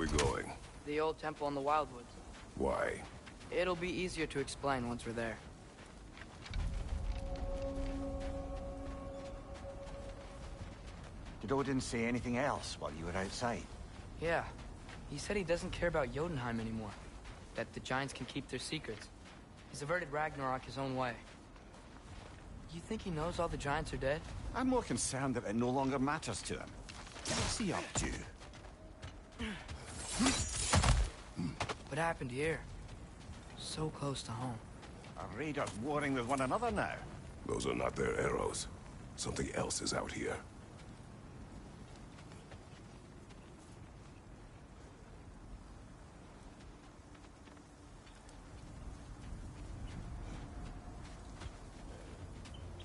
we going? The old temple in the Wildwoods. Why? It'll be easier to explain once we're there. Did Odin say anything else while you were outside? Yeah. He said he doesn't care about Jotunheim anymore. That the giants can keep their secrets. He's averted Ragnarok his own way. You think he knows all the giants are dead? I'm more concerned that it no longer matters to him. What's he up to? What happened here? So close to home. Are raiders warring with one another now? Those are not their arrows. Something else is out here.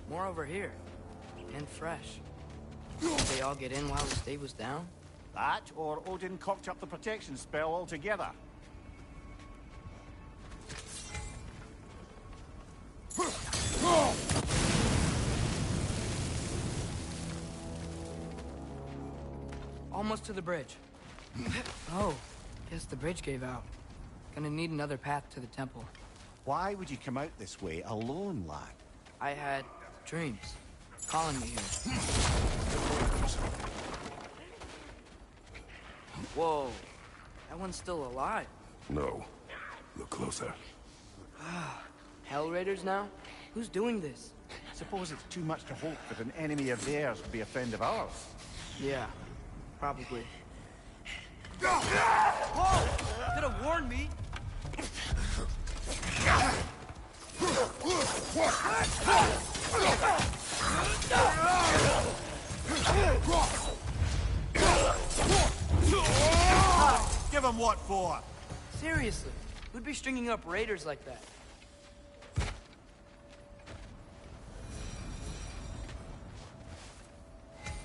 More over here. And fresh. Did they all get in while the stave was down? That, or Odin cocked up the protection spell altogether. Almost to the bridge. Oh, guess the bridge gave out. Gonna need another path to the temple. Why would you come out this way alone, lad? I had dreams calling me here. Whoa, that one's still alive. No. Look closer. Hell Raiders now? Who's doing this? Suppose it's too much to hope that an enemy of theirs would be a friend of ours. Yeah, probably. Whoa! Could have warned me. Give him what for? Seriously, who'd be stringing up raiders like that?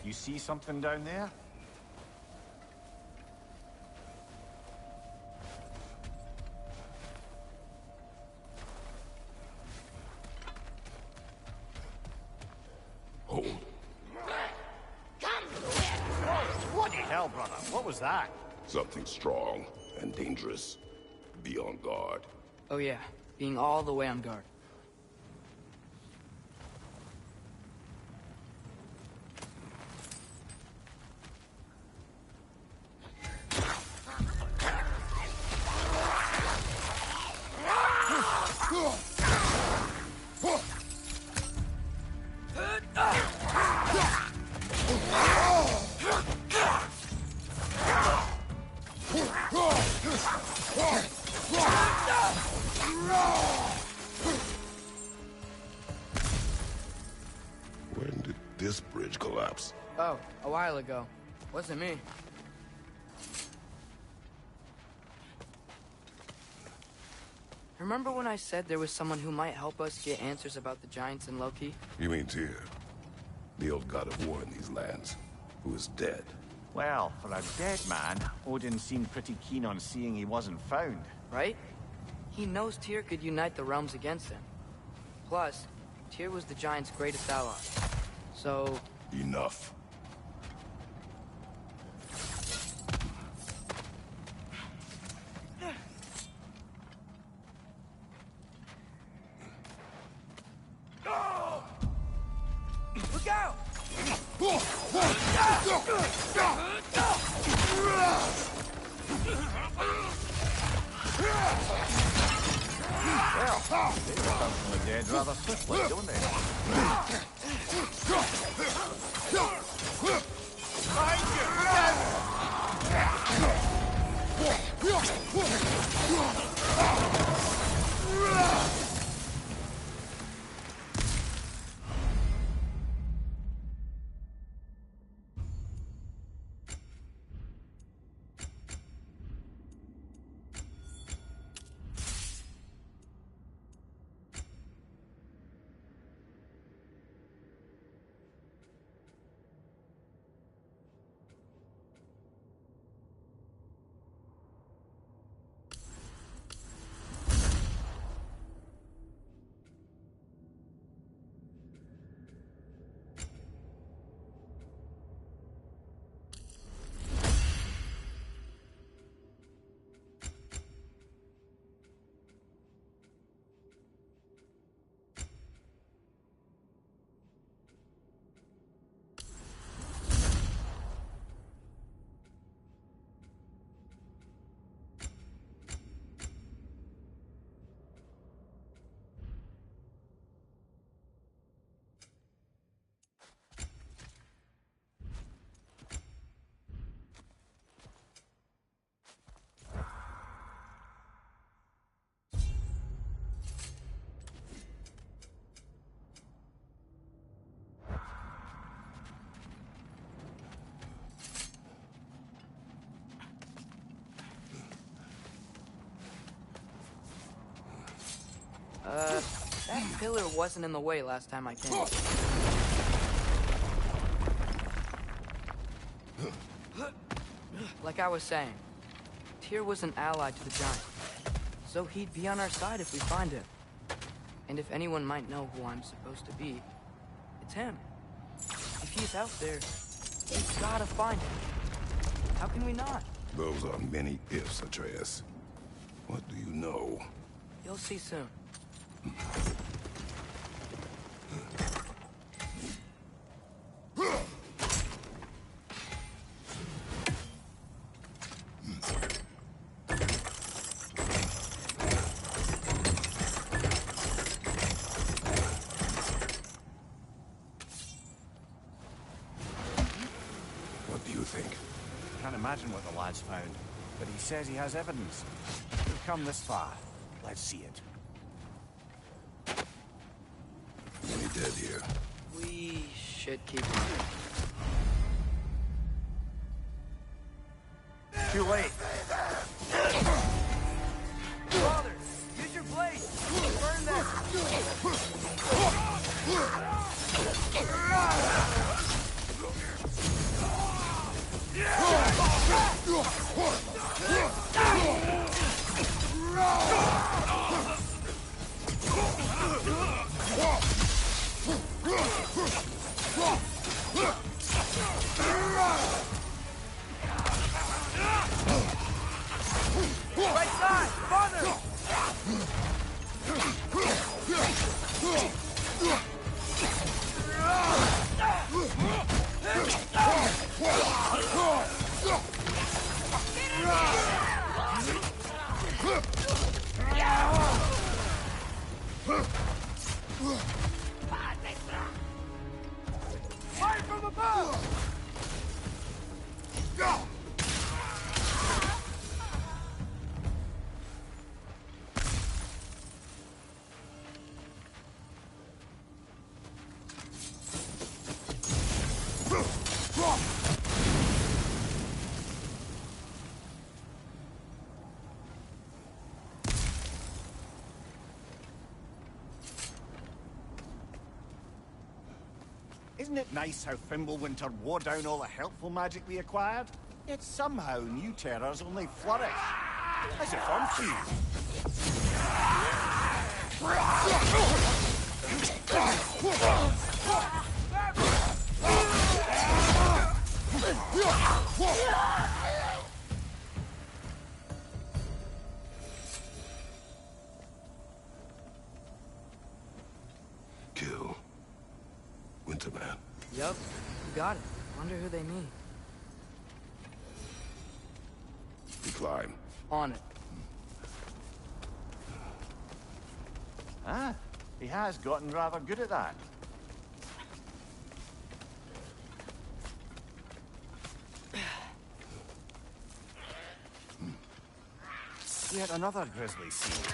You see something down there? Oh. Bloody hell, brother. What was that? Something strong and dangerous. Be on guard. Oh yeah, being all the way on guard. When did this bridge collapse? Oh, a while ago. Wasn't me. Remember when I said there was someone who might help us get answers about the giants and Loki? You mean Tyr? The old god of war in these lands, who is dead. Well, for a dead man, Odin seemed pretty keen on seeing he wasn't found. Right? He knows Tyr could unite the realms against him. Plus, Tyr was the giants' greatest ally. So... Enough. Look out! Well, they come from the dead rather swiftly, don't they? Behind you! That pillar wasn't in the way last time I came. Like I was saying, Tyr was an ally to the giant, so he'd be on our side if we find him. And if anyone might know who I'm supposed to be, it's him. If he's out there, we've gotta find him. How can we not? Those are many ifs, Atreus. What do you know? You'll see soon. What do you think? Can't imagine what the lad's found, but he says he has evidence. We've come this far. Let's see it. Many dead here. We should keep moving. Too late. Father, use your blade! Burn that! Right side! Father! Fire from above! Isn't it nice how Fimbulwinter wore down all the helpful magic we acquired? Yet somehow new terrors only flourish. How's it fun for you? Kill. Winterman. Yup, you got it. Wonder who they mean. We climb. On it. Ah, he has gotten rather good at that. Yet another grisly scene.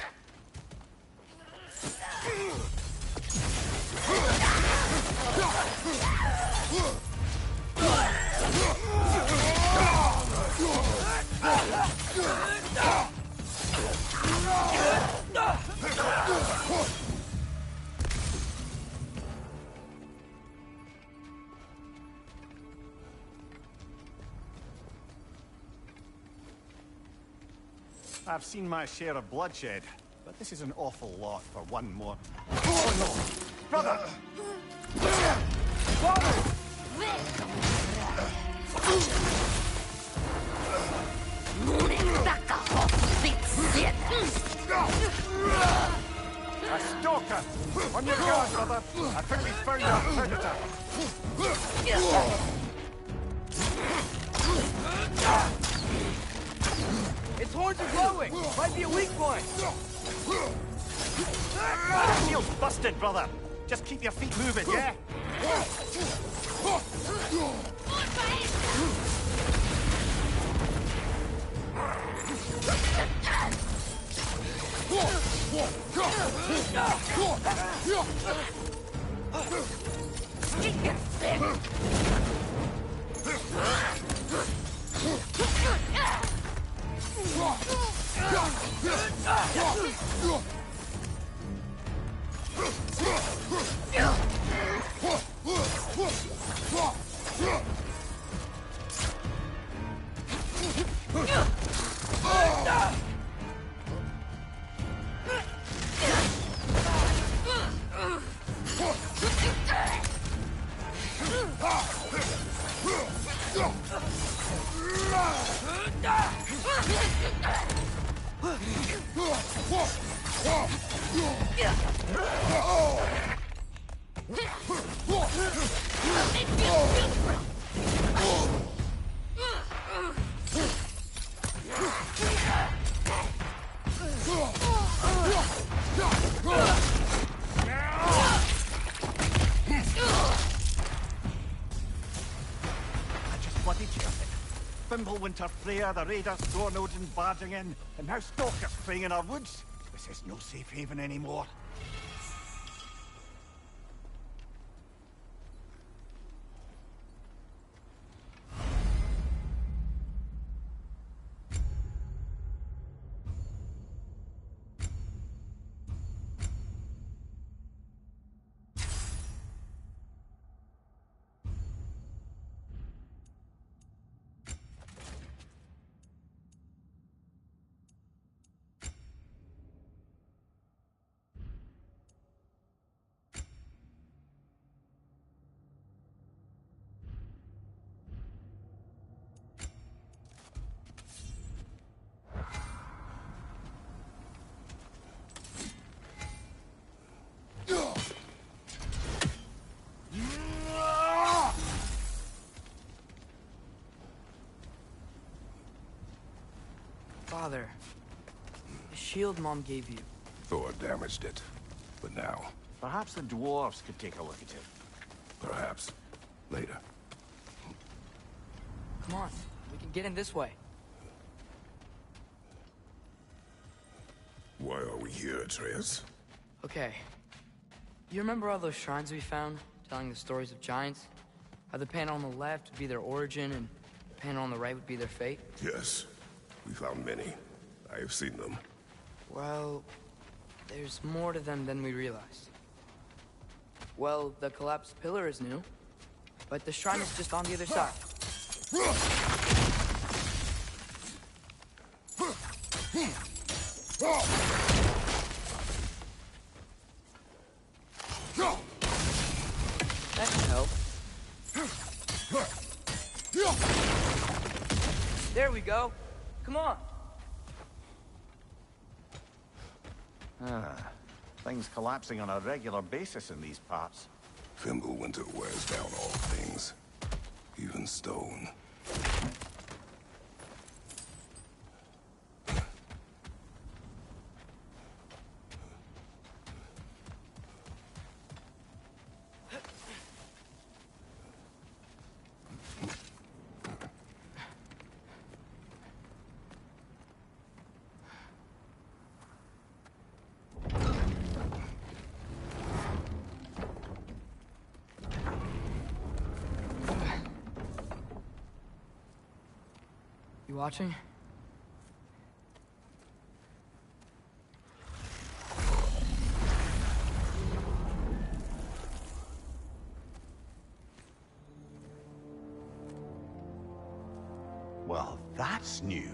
I've seen my share of bloodshed, but this is an awful lot for one more. Oh no! Brother! A stalker! On your guard, brother! I think we found our predator! Its horns are glowing! Might be a weak point! That feels busted, brother! Just keep your feet moving, yeah? Winter Freya, the raiders, Stornode and barging in, and now stalkers preying in our woods. This is no safe haven anymore. Father, the shield Mom gave you. Thor damaged it. But now, Perhaps the dwarves could take a look at it. perhaps, later. Come on, we can get in this way. Why are we here, Atreus? Okay. You remember all those shrines we found, telling the stories of giants? How the panel on the left would be their origin, and the panel on the right would be their fate? Yes. We found many. I have seen them. Well, there's more to them than we realized. Well, the collapsed pillar is new, but the shrine is just on the other side. That can help. There we go. Come on. Things collapsing on a regular basis in these parts. Fimbulwinter wears down all things. Even stone. You watching? Well, that's new.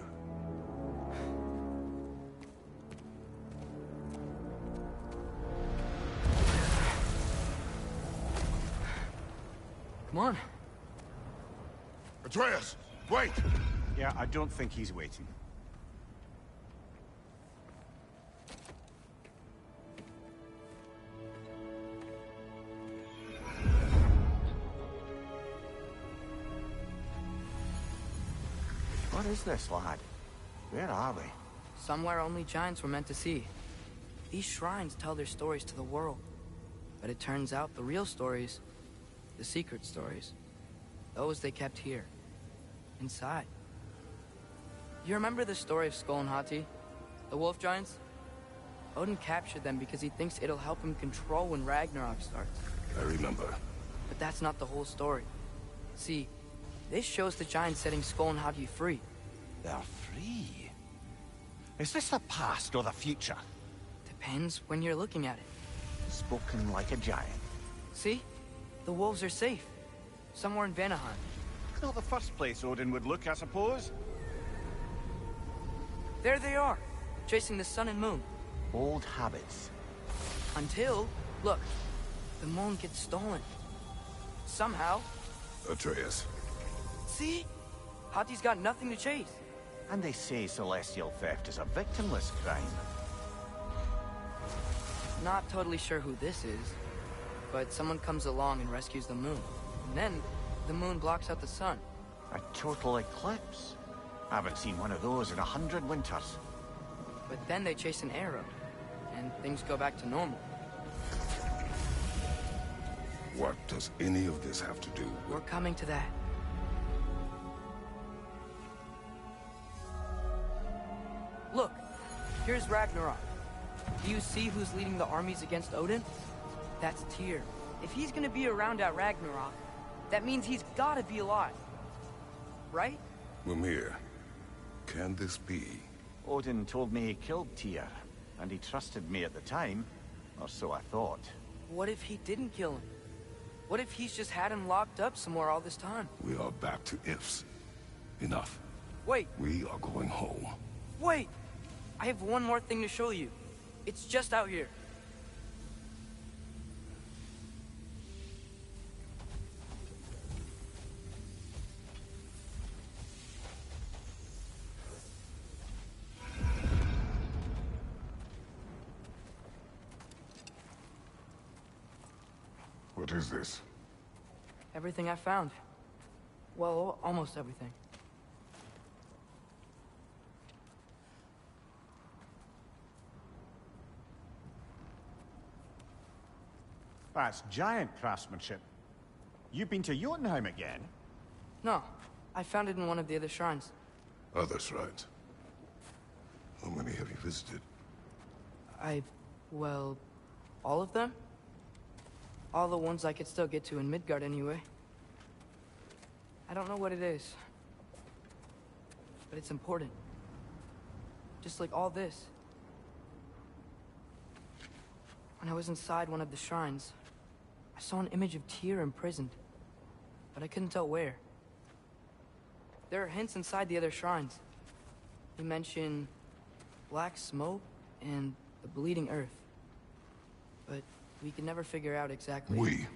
Come on. Atreus! Wait! Yeah, I don't think he's waiting. What is this, lad? Where are we? Somewhere only giants were meant to see. These shrines tell their stories to the world. But it turns out the real stories, the secret stories, those they kept here, inside. You remember the story of Skull and Hati? The wolf giants? Odin captured them because he thinks it'll help him control when Ragnarok starts. I remember. But that's not the whole story. See, this shows the giants setting Skull and Hati free. They're free. Is this the past or the future? Depends when you're looking at it. Spoken like a giant. See? The wolves are safe. Somewhere in Vanaheim. Not the first place Odin would look, I suppose. There they are, chasing the sun and moon. Old habits. Until, look, the moon gets stolen. Somehow. Atreus. See? Hati's got nothing to chase. And they say celestial theft is a victimless crime. Not totally sure who this is, but someone comes along and rescues the moon. And then, the moon blocks out the sun. A total eclipse. I haven't seen one of those in 100 winters. But then they chase an arrow, and things go back to normal. What does any of this have to do We're with... coming to that. Look, here's Ragnarok. Do you see who's leading the armies against Odin? That's Tyr. If he's gonna be around at Ragnarok, that means he's gotta be alive. Right? Mimir, can this be? Odin told me he killed Tyr, and he trusted me at the time, or so I thought. What if he didn't kill him? What if he's just had him locked up somewhere all this time? We are back to ifs. Enough. Wait, We are going home. wait! I have one more thing to show you. It's just out here. What is this? Everything I found. Well, almost everything. That's giant craftsmanship. You've been to Jotunheim again? No, I found it in one of the other shrines. Other shrines. How many have you visited? Well, all of them? All the ones I could still get to in Midgard anyway. I don't know what it is, but it's important. Just like all this. When I was inside one of the shrines, I saw an image of Tyr imprisoned, but I couldn't tell where. There are hints inside the other shrines. They mention black smoke and the bleeding earth. But we can never figure out exactly. We.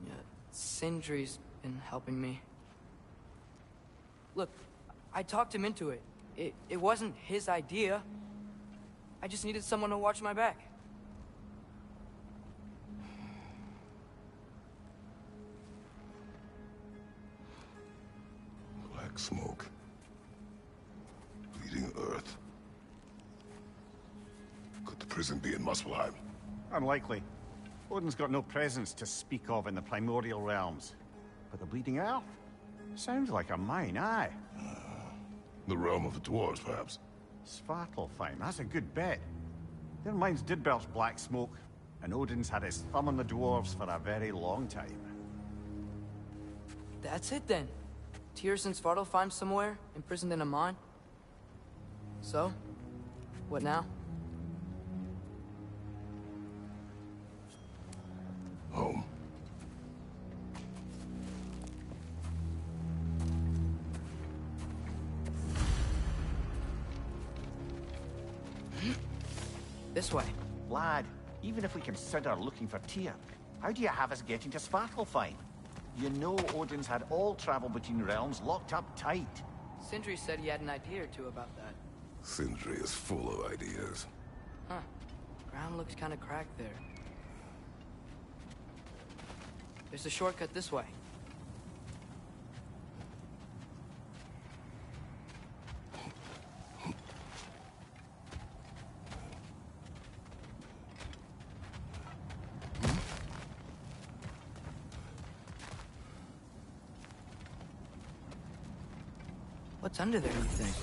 Yeah, Sindri's been helping me. Look, I talked him into it. It wasn't his idea. I just needed someone to watch my back. Black smoke. Bleeding earth. Could the prison be in Muspelheim? Unlikely. Odin's got no presence to speak of in the primordial realms. But the Bleeding Earth? Sounds like a mine, aye. The realm of the dwarves, perhaps? Svartalfheim, that's a good bet. Their mines did belch black smoke, and Odin's had his thumb on the dwarves for a very long time. That's it then. Tyr's in Svartalfheim somewhere, imprisoned in a mine. So, what now? Home. This way. Lad, even if we consider looking for Tyr, how do you have us getting to Svartalfheim? You know Odin's had all travel between realms locked up tight. Sindri said he had an idea or two about that. Sindri is full of ideas. Huh. Ground looks kind of cracked there. There's a shortcut this way. What's under there, you think?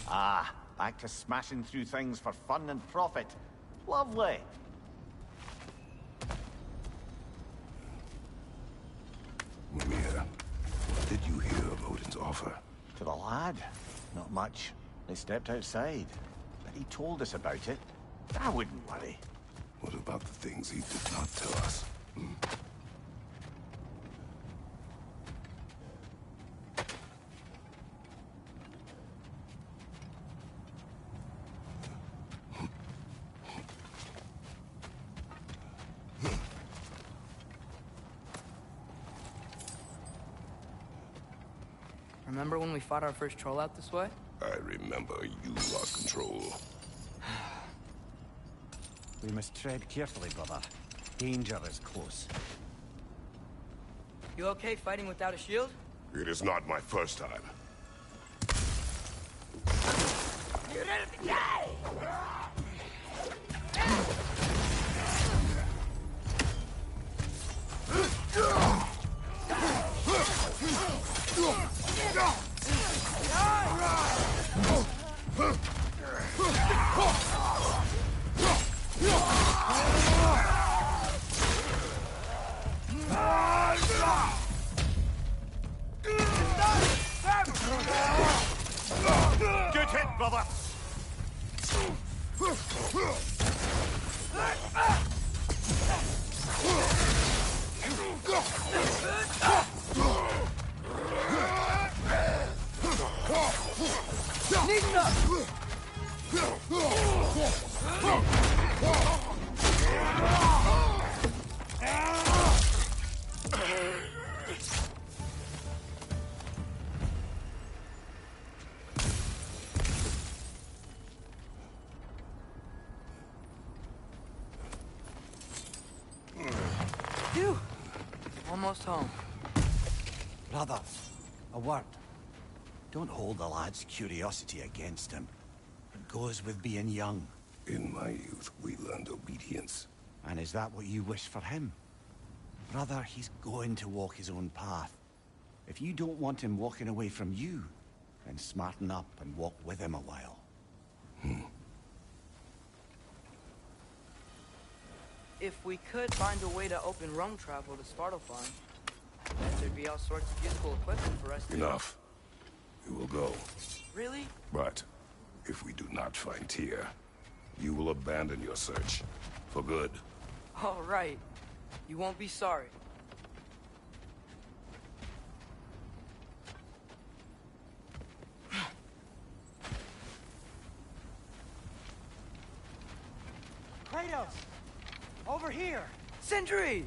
Ah, back to smashing through things for fun and profit. Lovely. Mimir, what did you hear of Odin's offer? To the lad? Not much. They stepped outside. But he told us about it. I wouldn't worry. What about the things he did not tell us. Remember when we fought our first troll out this way? I remember you lost control. We must tread carefully, brother. Danger is close. You okay fighting without a shield? It is not my first time. You're ready to die! Good hit, brother! Phew! Almost home. Brother, a word. Don't hold the lad's curiosity against him. It goes with being young. In my youth, we learned obedience. And is that what you wish for him? Brother, he's going to walk his own path. If you don't want him walking away from you, then smarten up and walk with him a while. If we could find a way to open roam travel to Svartalfheim, then there'd be all sorts of useful equipment for us to... Enough. We will go. Really? But if we do not find Tyr, you will abandon your search. For good. All right. You won't be sorry. Kratos! Over here! Sindri!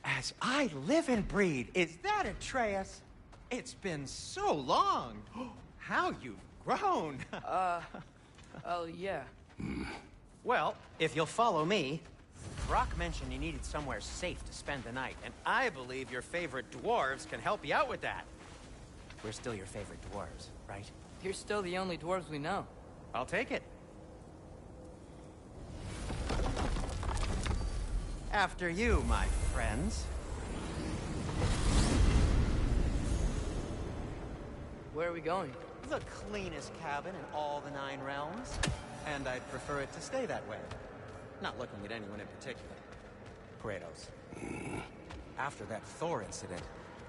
As I live and breathe, is that Atreus? It's been so long. How you've grown. Oh, yeah. Well, if you'll follow me, Brock mentioned you needed somewhere safe to spend the night, and I believe your favorite dwarves can help you out with that. We're still your favorite dwarves, right? You're still the only dwarves we know. I'll take it. After you, my friends. Where are we going? The cleanest cabin in all the 9 realms. And I'd prefer it to stay that way. Not looking at anyone in particular. Kratos. After that Thor incident,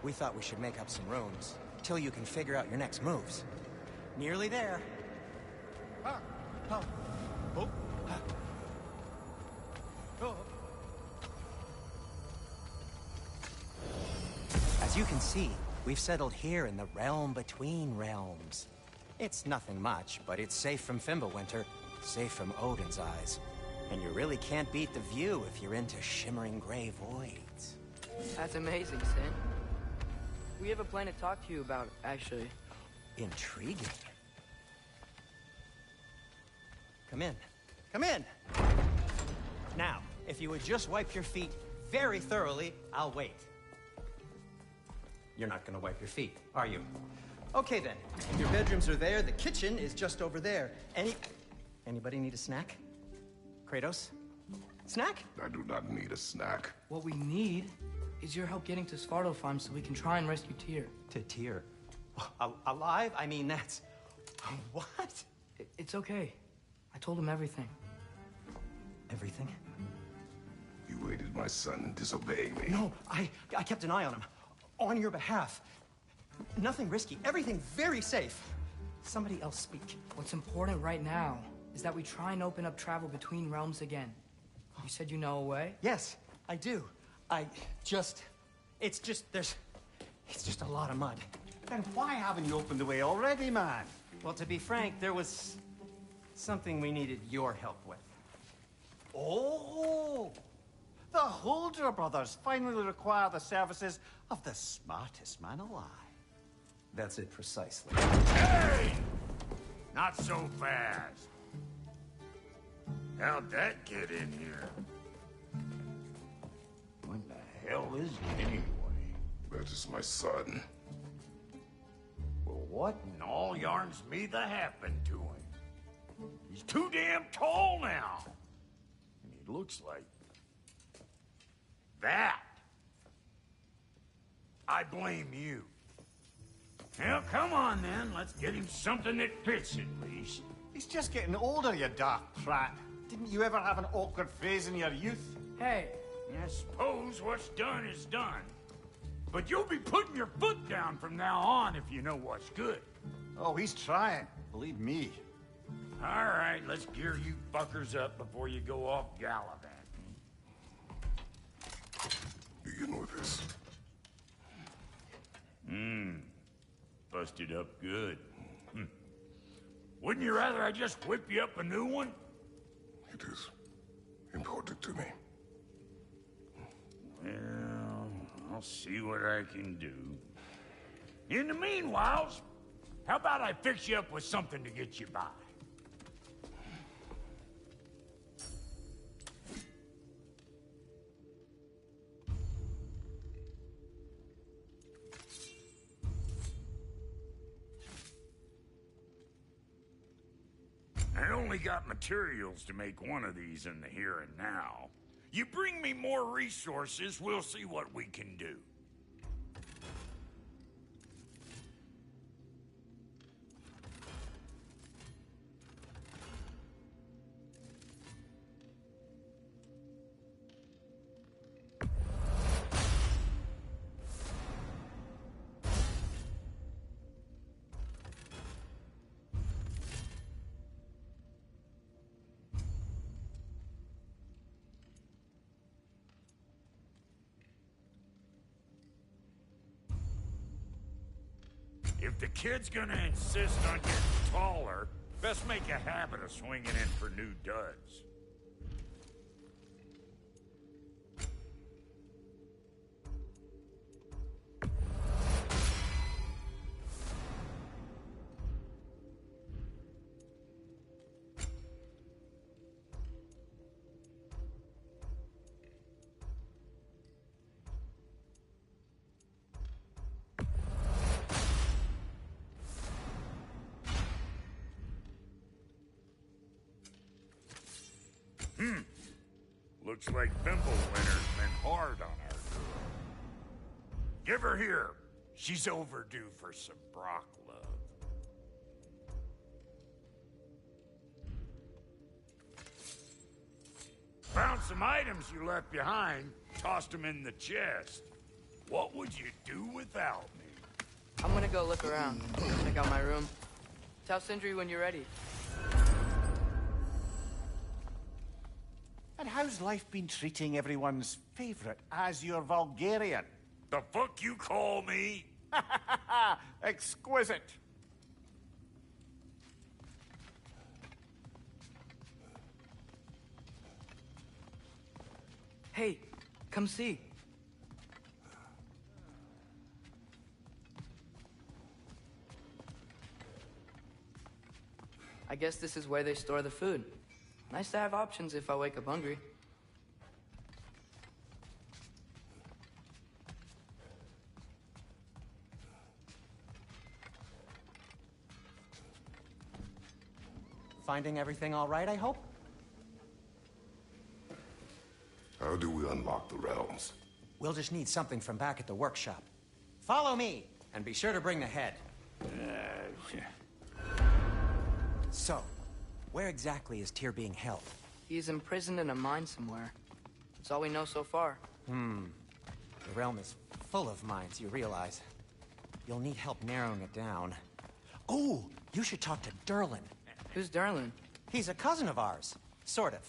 we thought we should make up some rooms, till you can figure out your next moves. Nearly there. As you can see, we've settled here in the realm between realms. It's nothing much, but it's safe from Fimbulwinter, safe from Odin's eyes. And you really can't beat the view if you're into shimmering gray voids. That's amazing, Sin. We have a plan to talk to you about, actually. Intriguing. Come in. Come in! Now, if you would just wipe your feet very thoroughly, I'll wait. You're not gonna wipe your feet, are you? Okay then. Your bedrooms are there, the kitchen is just over there. Anybody need a snack? Kratos? Snack? I do not need a snack. What we need is your help getting to Svartalfheim so we can try and rescue Tyr. To Tyr? Alive? I mean, that's... What? It's okay. I told him everything. Everything? You aided my son in disobeying me. No, I kept an eye on him. On your behalf. Nothing risky. Everything very safe. Somebody else speak. What's important right now is that we try and open up travel between realms again. You said you know a way? Yes, I do. It's just a lot of mud. Then why haven't you opened the way already, man? Well, to be frank, there was something we needed your help with. Oh! The Holder brothers finally require the services of the smartest man alive. That's it precisely. Hey! Not so fast. How'd that get in here? What the hell is he anyway? That is my son. Well, what in all yarns me that happened to him? He's too damn tall now. And he looks like... that. I blame you. Well, come on then. Let's get him something that fits at least. He's just getting older, you dark prat. Didn't you ever have an awkward phase in your youth? Hey, I suppose what's done is done. But you'll be putting your foot down from now on if you know what's good. Oh, he's trying. Believe me. All right, let's gear you fuckers up before you go off gallivanting. Begin with this. Busted up good. Wouldn't you rather I just whip you up a new one? It is important to me. Well, I'll see what I can do. In the meanwhile, how about I fix you up with something to get you by? I only got materials to make one of these in the here and now. You bring me more resources, we'll see what we can do. If the kid's gonna insist on getting taller, best make a habit of swinging in for new duds. Looks like Pimple Winter's been hard on our girl. Give her here. She's overdue for some Brock love. Found some items you left behind. Tossed them in the chest. What would you do without me? I'm gonna go look around. Check out my room. Tell Sindri when you're ready. And how's life been treating everyone's favorite Azure Vulgarian? The fuck you call me? Exquisite. Hey, come see. I guess this is where they store the food. Nice to have options if I wake up hungry. Finding everything all right, I hope? How do we unlock the realms? We'll just need something from back at the workshop. Follow me, and be sure to bring the head. So, where exactly is Tyr being held? He's imprisoned in a mine somewhere. That's all we know so far. The realm is full of mines, you realize. You'll need help narrowing it down. Oh, you should talk to Durlin. Who's Derlin? He's a cousin of ours. Sort of.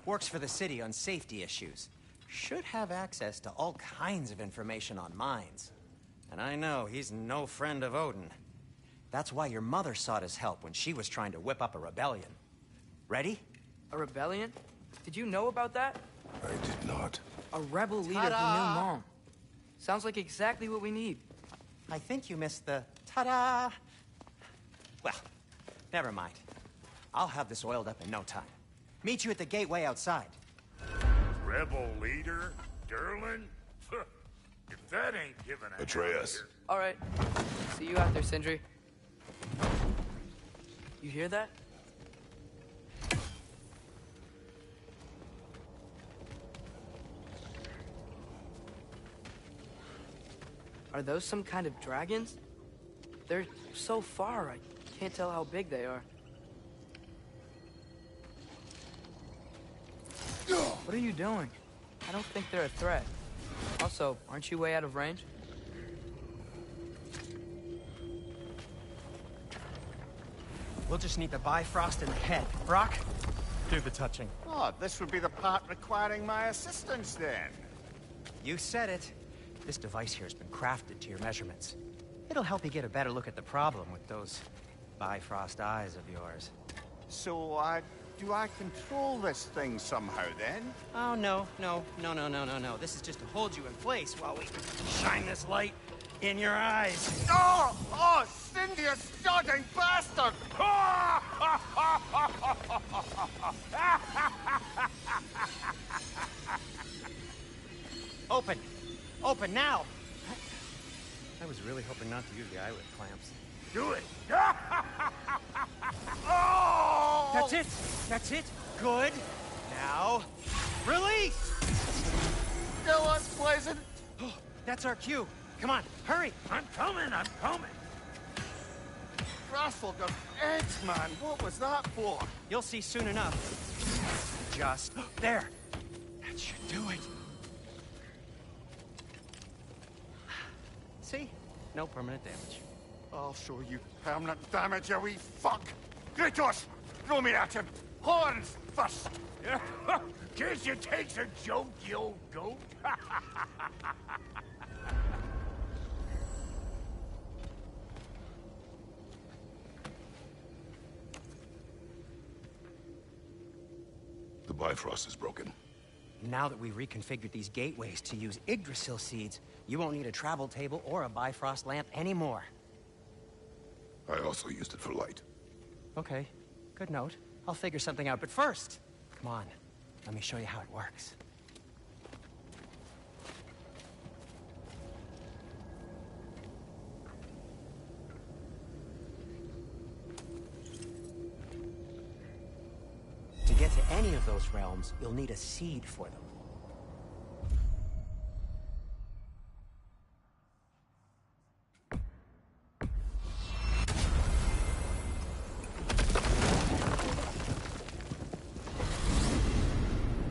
Works for the city on safety issues. Should have access to all kinds of information on mines. And I know he's no friend of Odin. That's why your mother sought his help when she was trying to whip up a rebellion. Ready? A rebellion? Did you know about that? I did not. A rebel leader who knew Mom. Sounds like exactly what we need. I think you missed the ta-da. Well, never mind. I'll have this oiled up in no time. Meet you at the gateway outside. Rebel leader? Durlin? If that ain't giving a... Atreus. All right. See you out there, Sindri. You hear that? Are those some kind of dragons? They're so far, I can't tell how big they are. What are you doing? I don't think they're a threat. Also, aren't you way out of range? We'll just need the Bifrost in the head. Brock, do the touching. Oh, this would be the part requiring my assistance then. You said it. This device here has been crafted to your measurements. It'll help you get a better look at the problem with those Bifrost eyes of yours. So, do I control this thing somehow then? Oh, no. This is just to hold you in place while we shine this light in your eyes. Oh! Oh, Sindri, you starting bastard! Open! Open now! I was really hoping not to use the eyelid clamps. Do it! Oh! That's it! That's it! Good! Now, release! Still unpleasant. Oh, that's our cue. Come on, hurry! I'm coming! Grassful got eggs, man. What was that for? You'll see soon enough. Just there. That should do it. See? No permanent damage. I'll show you permanent damage, you wee fuck. Kratos, throw me at him. Horns first. Guess you takes a joke, you old goat. The Bifrost is broken. Now that we've reconfigured these gateways to use Yggdrasil seeds, you won't need a travel table or a Bifrost lamp anymore. I also used it for light. Okay, good note. I'll figure something out, but first, come on, let me show you how it works. To get to any of those realms, you'll need a seed for them.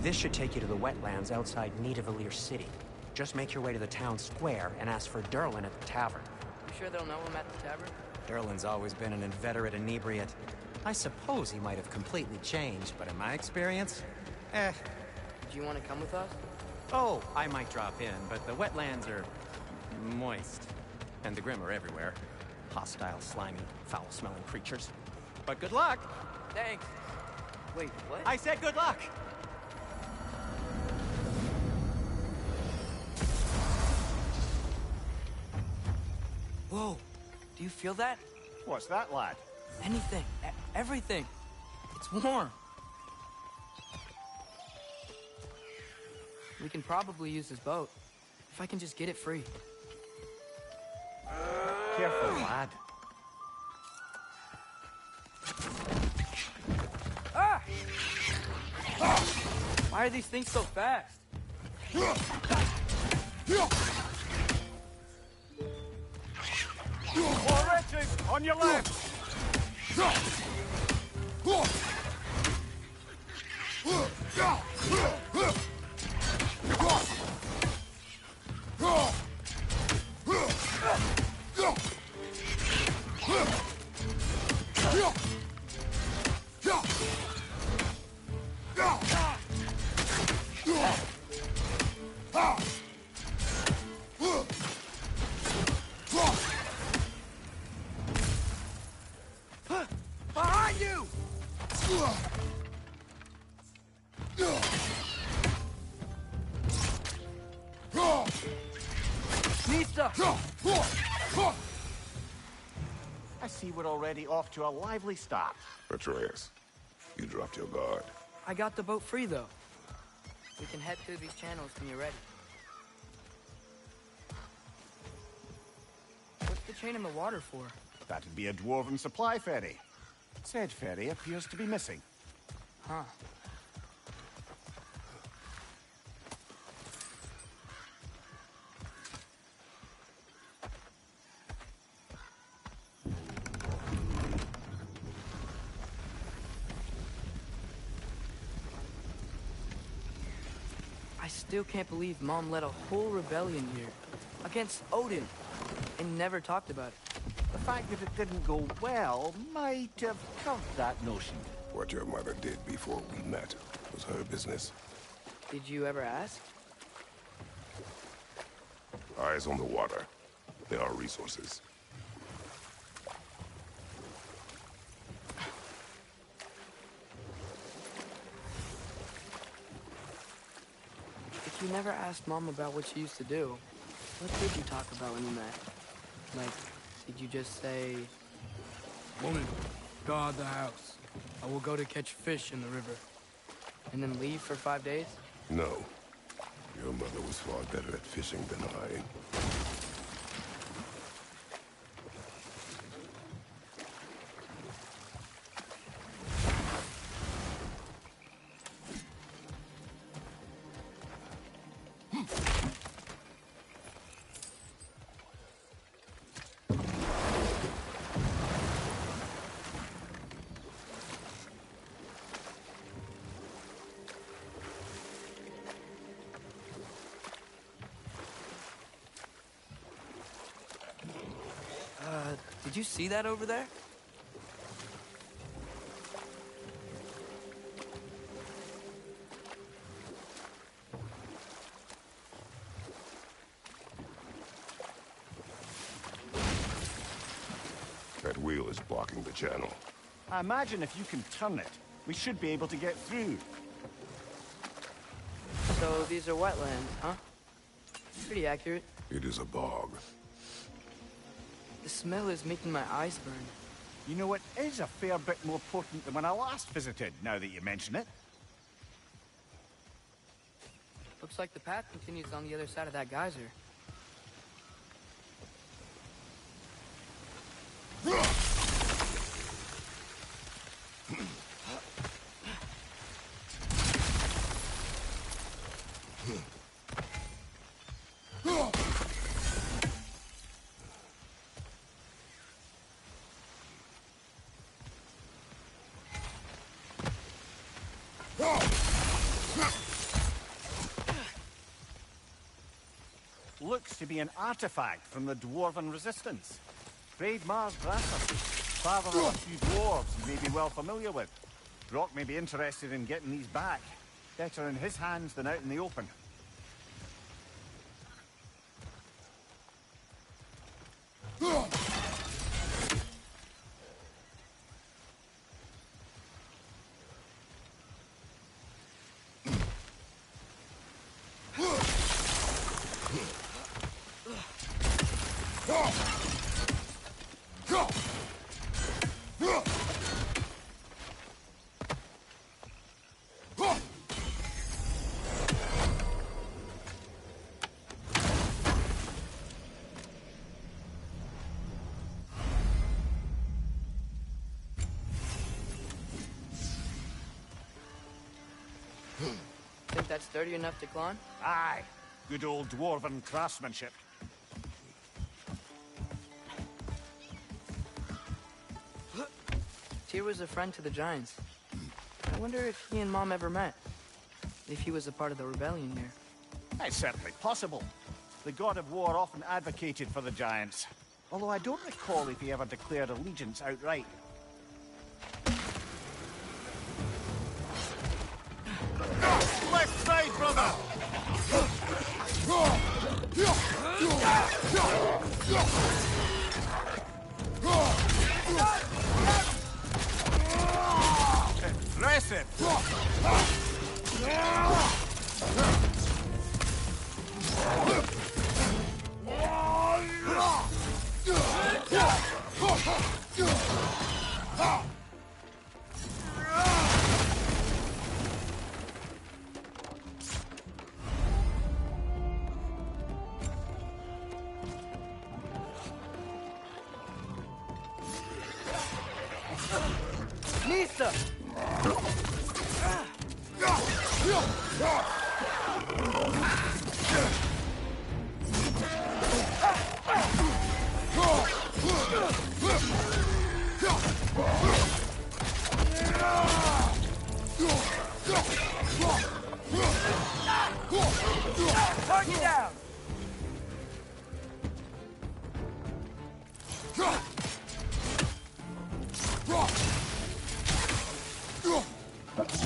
This should take you to the wetlands outside Nidavellir City. Just make your way to the town square and ask for Durlin at the tavern. You sure they'll know him at the tavern? Durlin's always been an inveterate inebriate. I suppose he might have completely changed, but in my experience, Do you want to come with us? Oh, I might drop in, but the wetlands are moist. And the Grim are everywhere. Hostile, slimy, foul-smelling creatures. But good luck! Thanks. Wait, what? I said good luck! Whoa, do you feel that? What's that, lad? Anything, everything. It's warm. We can probably use this boat, if I can just get it free. Careful, lad. Ah! Why are these things so fast? More wretches, on your left! us! I see we're already off to a lively start. Atreus, you dropped your guard. I got the boat free, though. We can head through these channels when you're ready. What's the chain in the water for? That'd be a dwarven supply ferry. Said ferry appears to be missing. Huh. I still can't believe Mom led a whole rebellion here. Against Odin. And never talked about it. The fact that it didn't go well might have covered that notion. What your mother did before we met was her business. Did you ever ask? Eyes on the water. There are resources. If you never asked Mom about what she used to do, what did you talk about when you met? Like, did you just say... Woman, guard the house. I will go to catch fish in the river. And then leave for 5 days? No. Your mother was far better at fishing than I. Did you see that over there? That wheel is blocking the channel. I imagine if you can turn it, we should be able to get through. So these are wetlands, huh? Pretty accurate. It is a bog. The smell is making my eyes burn. You know, it is a fair bit more potent than when I last visited, now that you mention it. Looks like the path continues on the other side of that geyser. Looks to be an artifact from the Dwarven Resistance. Braid Mars Grasser, father of a few dwarves you may be well familiar with. Brock may be interested in getting these back. Better in his hands than out in the open. Think that's sturdy enough to climb? Aye. Good old Dwarven craftsmanship. Tyr was a friend to the Giants. I wonder if he and Mom ever met. If he was a part of the rebellion here. It's certainly possible. The god of war often advocated for the Giants. Although I don't recall if he ever declared allegiance outright. Left side, brother! Impressive! Nächster! Target down!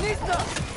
Nächster!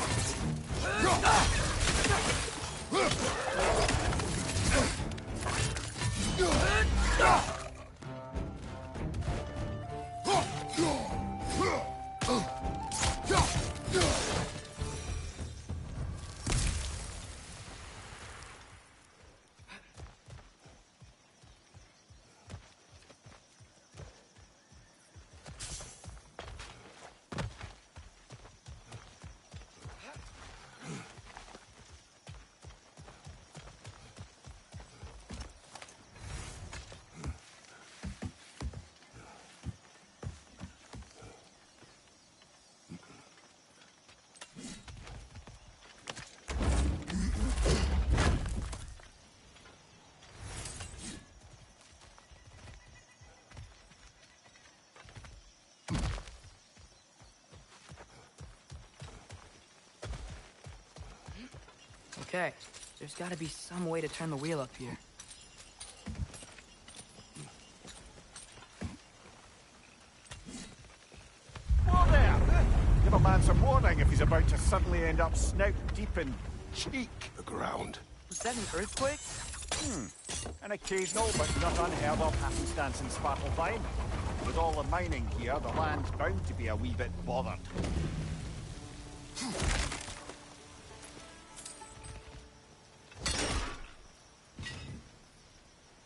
Okay, there's gotta be some way to turn the wheel up here. Whoa there! Give a man some warning if he's about to suddenly end up snout deep in cheek. The ground. Was that an earthquake? An occasional but not unheard of happenstance in Svartalfheim. With all the mining here, the land's bound to be a wee bit bothered.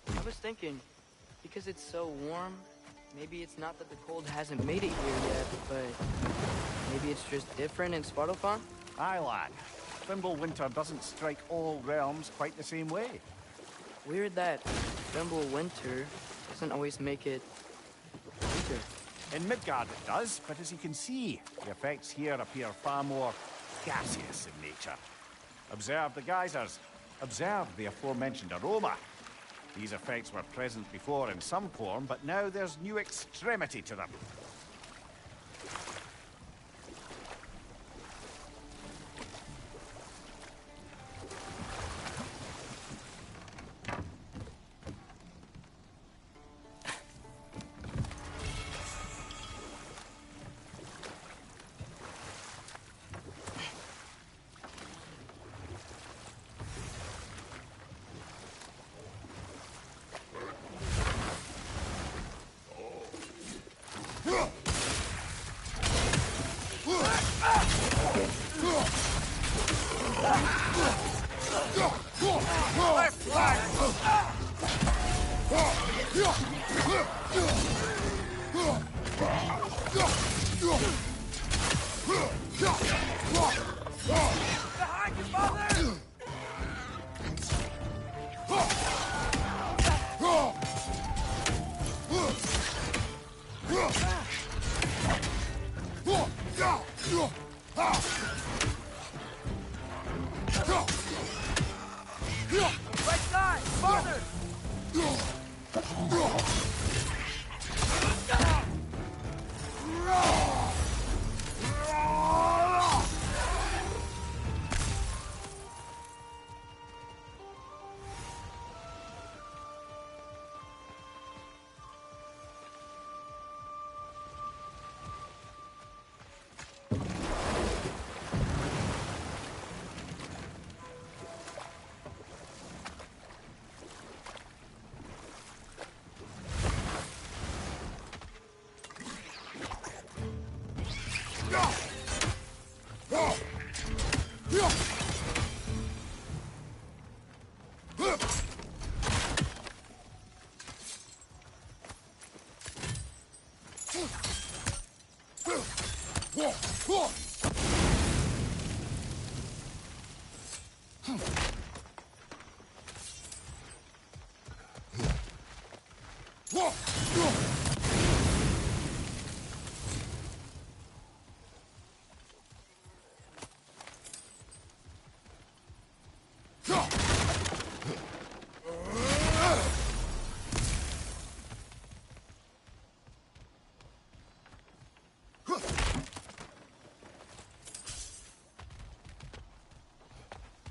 I was thinking, because it's so warm, maybe it's not that the cold hasn't made it here yet, but maybe it's just different in Svartalfheim? Aye, lad. Winter doesn't strike all realms quite the same way. Weird that Winter doesn't always make it winter. In Midgard it does, but as you can see, the effects here appear far more gaseous in nature. Observe the geysers. Observe the aforementioned aroma. These effects were present before in some form, but now there's new extremity to them. Right side! Farther!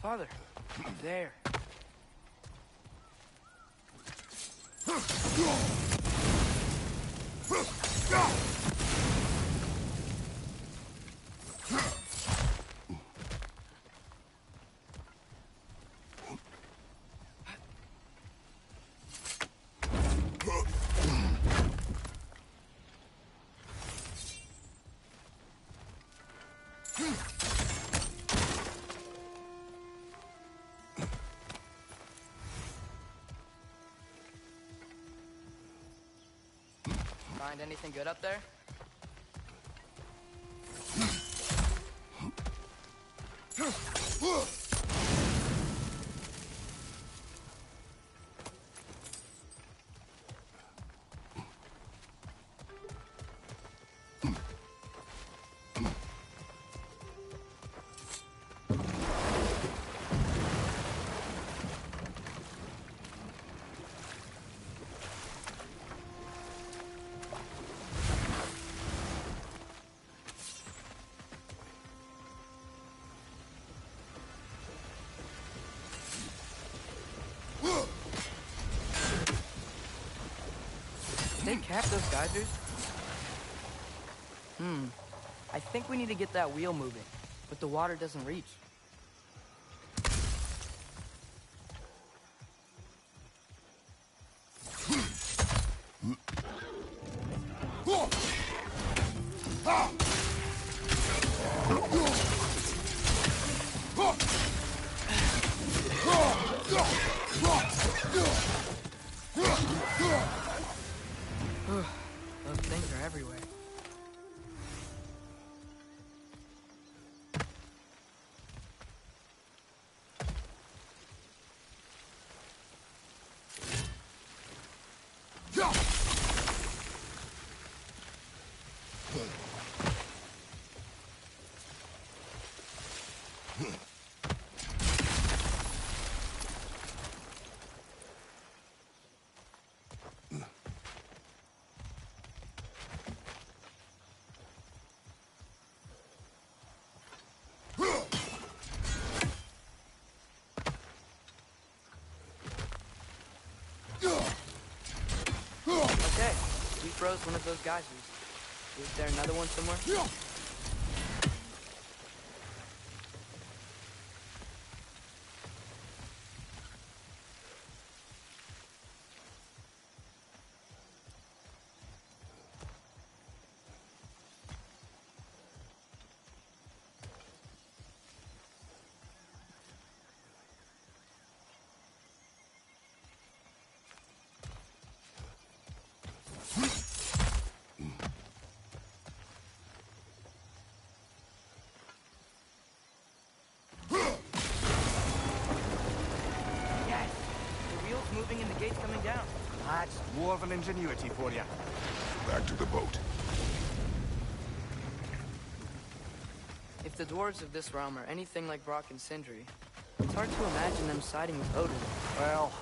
Father, there. Find anything good up there? Did they cap those geysers? I think we need to get that wheel moving, but the water doesn't reach. Those things are everywhere. Okay, we froze one of those geysers. Is there another one somewhere? Yes! The wheel's moving and the gate's coming down. That's dwarven ingenuity for you. Back to the boat. If the dwarves of this realm are anything like Brock and Sindri, it's hard to imagine them siding with Odin. Well,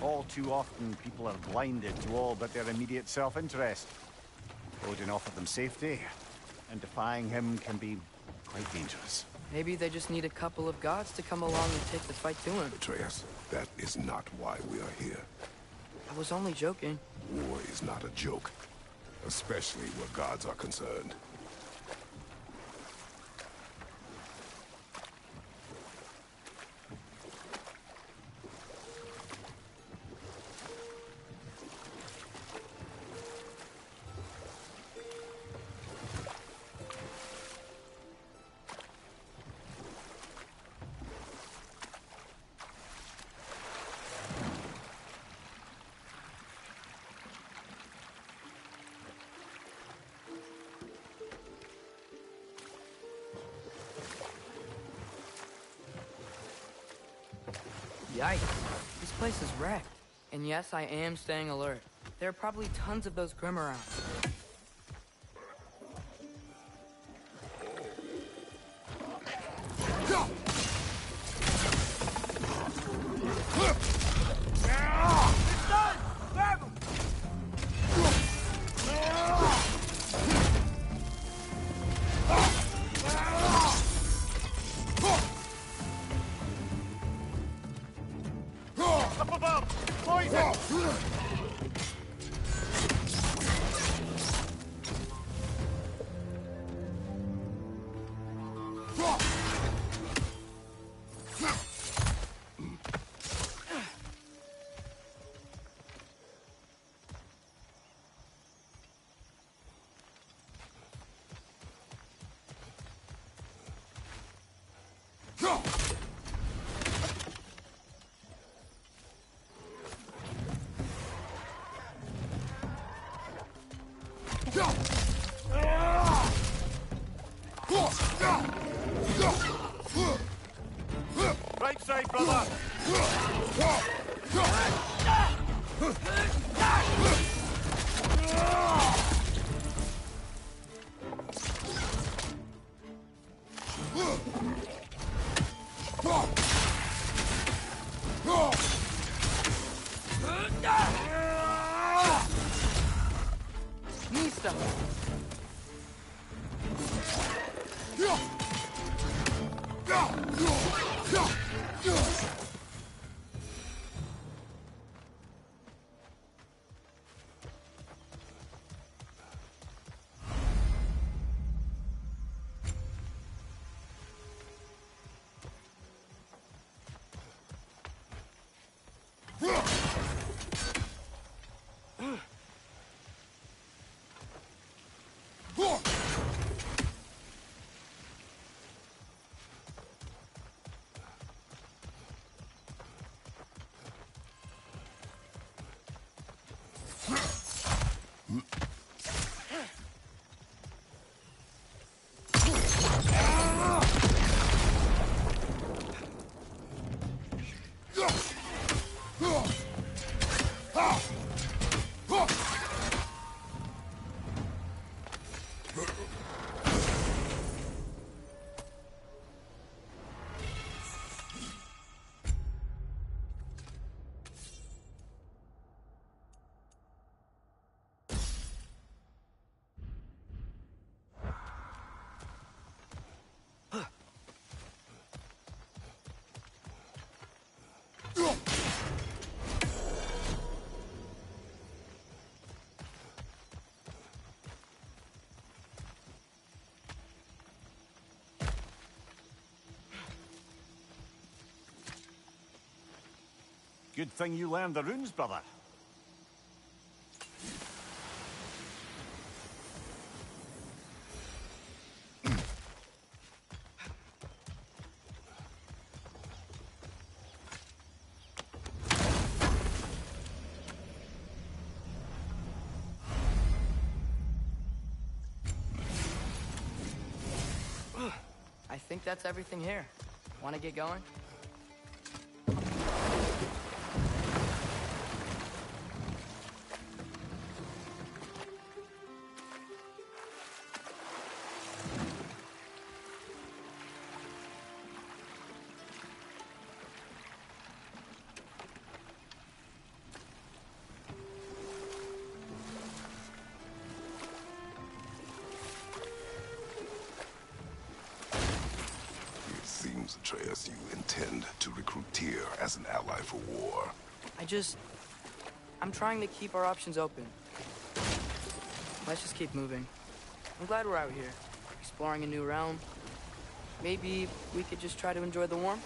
all too often people are blinded to all but their immediate self-interest. Odin offered them safety, and defying him can be quite dangerous. Maybe they just need a couple of gods to come along and take the fight to him. Atreus, that is not why we are here. I was only joking. War is not a joke, especially where gods are concerned. Yikes. This place is wrecked. And yes, I am staying alert. There are probably tons of those Grim around. Up above! Poison! Right side, brother! Knee stuff. Good thing you learned the runes, brother. I think that's everything here. Want to get going? Atreus, you intend to recruit Tyr as an ally for war. I'm trying to keep our options open. Let's just keep moving. I'm glad we're out here, exploring a new realm. Maybe we could just try to enjoy the warmth?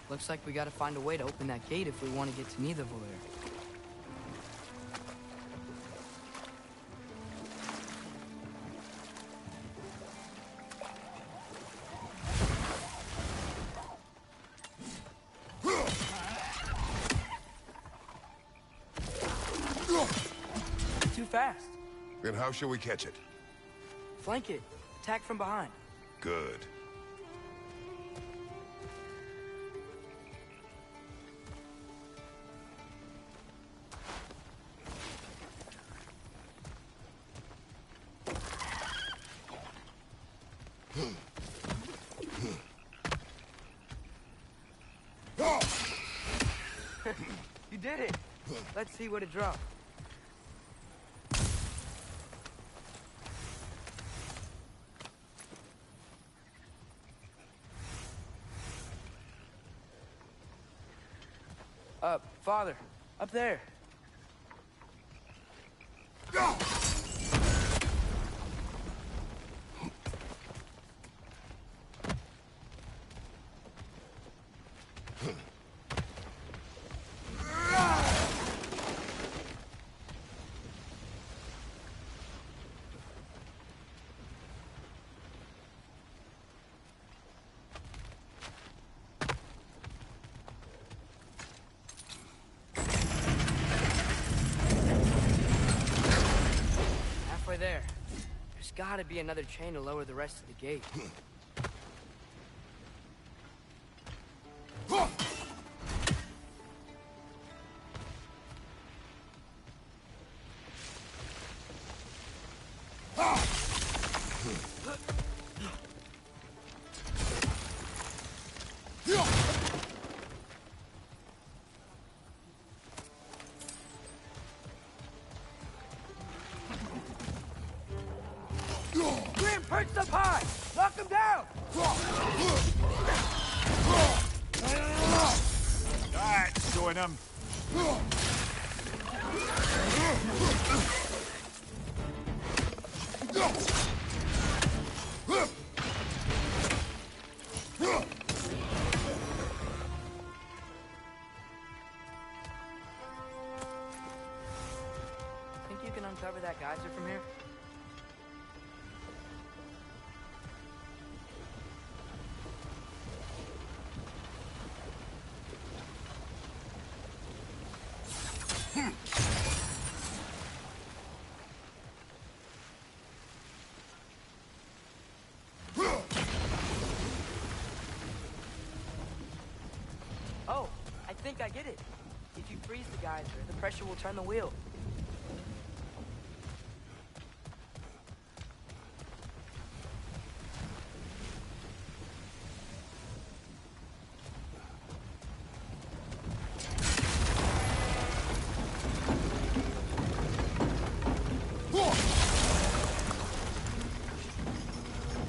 Looks like we gotta find a way to open that gate if we want to get to Nidavellir. Too fast. Then how shall we catch it? Flank it. Attack from behind. Good. You did it. Let's see what it dropped. Father, up there. There. There's gotta be another chain to lower the rest of the gate. Perched up high! Knock him down! That's showing him. Think you can uncover that geyser from here? Oh, I think I get it. If you freeze the geyser, the pressure will turn the wheel.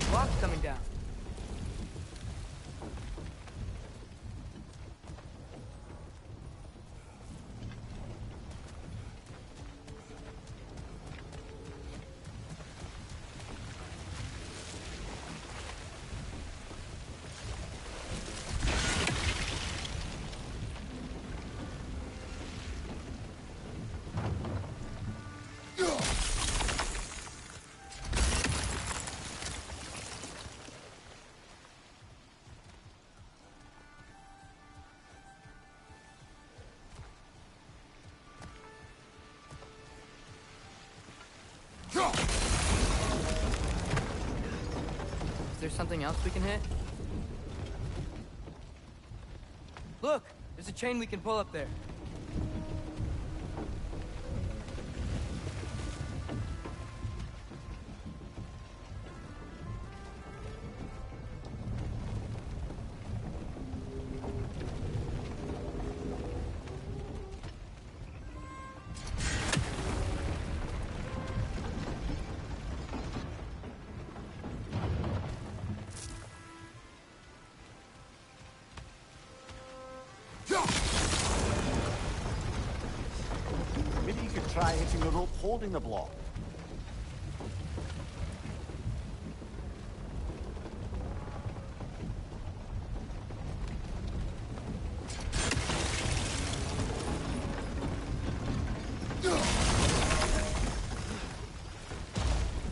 Block's coming down. Is there something else we can hit? Look! There's a chain we can pull up there. Maybe you could try hitting the rope holding the block.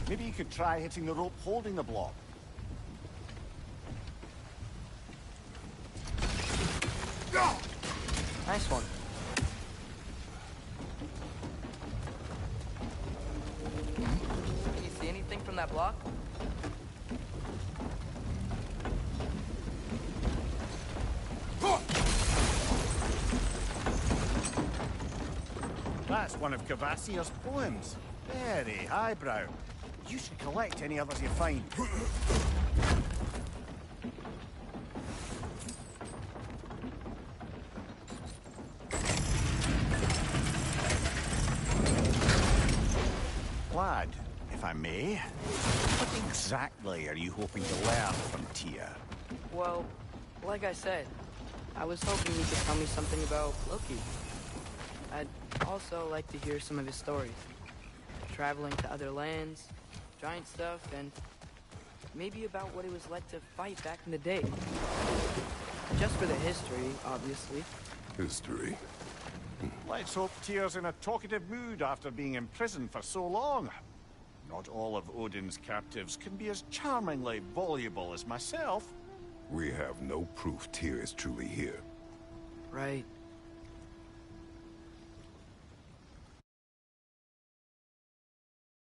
Maybe you could try hitting the rope holding the block. Nice one. Can you see anything from that block? That's one of Cavassier's poems. Very highbrow. You should collect any others you find. Lad, if I may, what exactly are you hoping to learn from Tia? Well, like I said, I was hoping you could tell me something about Loki. I'd also like to hear some of his stories. Traveling to other lands, giant stuff, and maybe about what it was like to fight back in the day. Just for the history, obviously. History. Let's hope Tyr's in a talkative mood after being imprisoned for so long. Not all of Odin's captives can be as charmingly voluble as myself. We have no proof Tyr is truly here. Right.